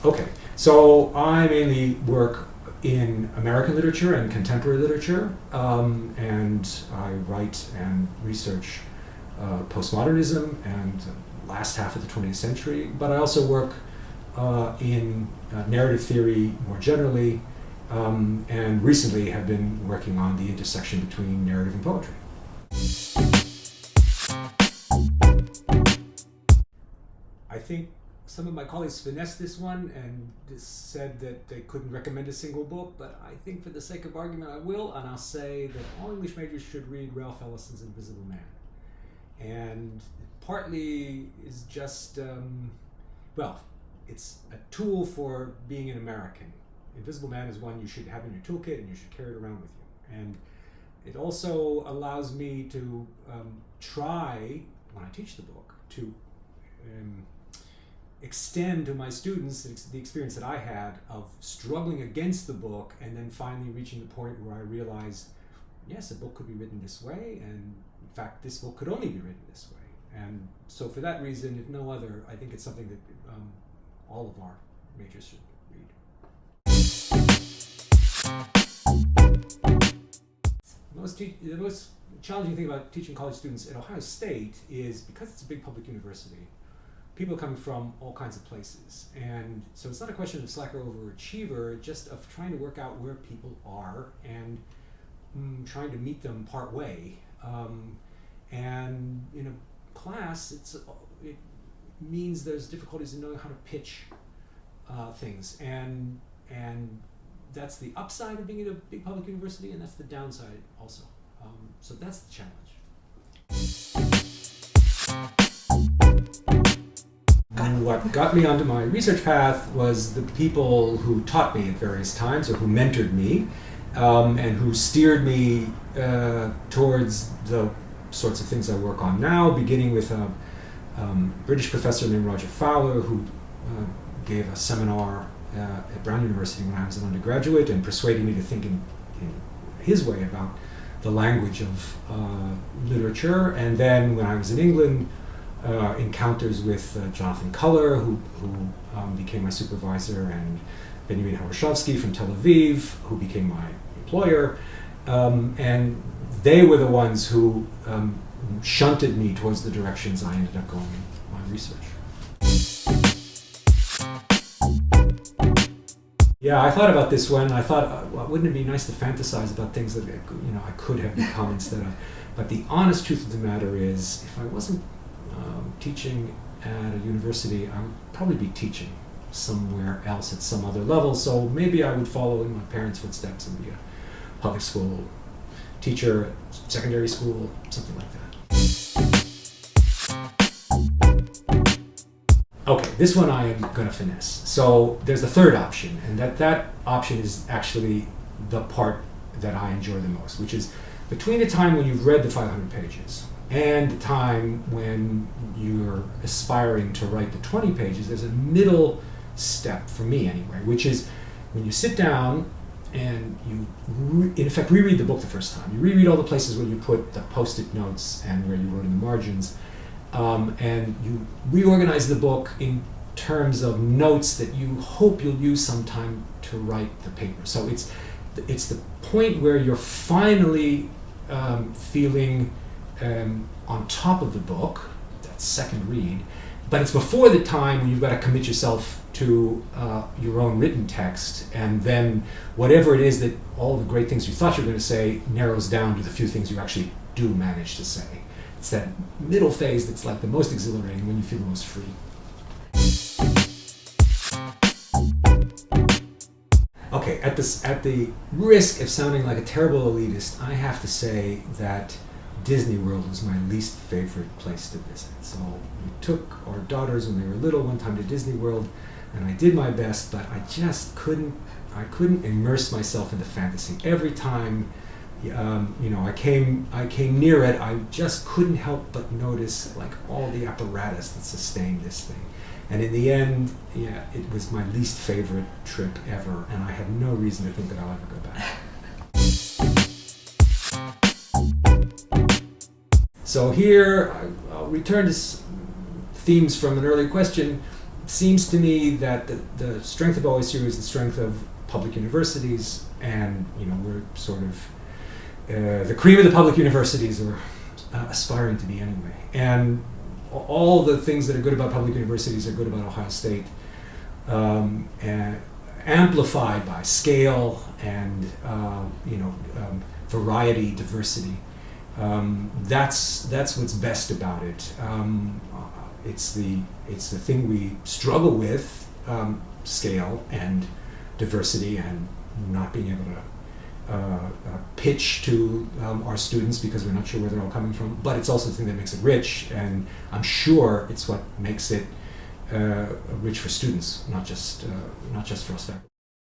Okay, so I mainly work in American literature and contemporary literature, and I write and research postmodernism and last half of the 20th century, but I also work in narrative theory more generally, and recently have been working on the intersection between narrative and poetry. I think some of my colleagues finessed this one and said that they couldn't recommend a single book, but I think for the sake of argument I will, and I'll say that all English majors should read Ralph Ellison's Invisible Man. And partly is just, it's a tool for being an American. Invisible Man is one you should have in your toolkit and you should carry it around with you. And it also allows me to try, when I teach the book, to extend to my students the experience that I had of struggling against the book and then finally reaching the point where I realized, yes, a book could be written this way, and in fact this book could only be written this way. And so for that reason, if no other, I think it's something that all of our majors should read. The most challenging thing about teaching college students at Ohio State is because it's a big public university, people are coming from all kinds of places. And so it's not a question of slacker over achiever, just of trying to work out where people are and trying to meet them part way. And in a class, it means there's difficulties in knowing how to pitch things. And that's the upside of being at a big public university, and that's the downside also. So that's the challenge. What got me onto my research path was the people who taught me at various times, or who mentored me, and who steered me towards the sorts of things I work on now, beginning with a British professor named Roger Fowler, who gave a seminar at Brown University when I was an undergraduate and persuaded me to think in his way about the language of literature. And then when I was in England, encounters with Jonathan Culler, who became my supervisor, and Benjamin Horoshovsky from Tel Aviv, who became my employer. And they were the ones who shunted me towards the directions I ended up going in my research. Yeah, I thought about this one. I thought, wouldn't it be nice to fantasize about things that I could have become instead of. But the honest truth of the matter is, if I wasn't teaching at a university, I would probably be teaching somewhere else at some other level. So maybe I would follow in my parents' footsteps and be a public school teacher, secondary school, something like that. Okay, this one I am going to finesse. So there's a third option, and that option is actually the part that I enjoy the most, which is between the time when you've read the 500 pages and the time when you're aspiring to write the 20 pages, there's a middle step, for me anyway, which is when you sit down and you, in effect, reread the book the first time. You reread all the places where you put the post-it notes and where you wrote in the margins, and you reorganize the book in terms of notes that you hope you'll use sometime to write the paper. So it's the point where you're finally feeling on top of the book, that second read, but it's before the time when you've got to commit yourself to your own written text, and then whatever it is that all the great things you thought you were going to say narrows down to the few things you actually do manage to say. It's that middle phase that's like the most exhilarating, when you feel the most free. Okay, at the risk of sounding like a terrible elitist, I have to say that Disney World was my least favorite place to visit. So we took our daughters when they were little one time to Disney World, and I did my best, but I just couldn't immerse myself in the fantasy. Every time I came near it, I just couldn't help but notice like all the apparatus that sustained this thing. And in the end, yeah, it was my least favorite trip ever, and I have no reason to think that I'll ever go back. So here, I'll return to themes from an earlier question. seems to me that the strength of OSU is the strength of public universities, and we're sort of the cream of the public universities, or aspiring to be anyway. And all the things that are good about public universities are good about Ohio State, and amplified by scale and variety, diversity. That's what's best about it. It's the thing we struggle with, scale and diversity, and not being able to pitch to our students because we're not sure where they're all coming from. But it's also the thing that makes it rich, and I'm sure it's what makes it rich for students, not just for us faculty.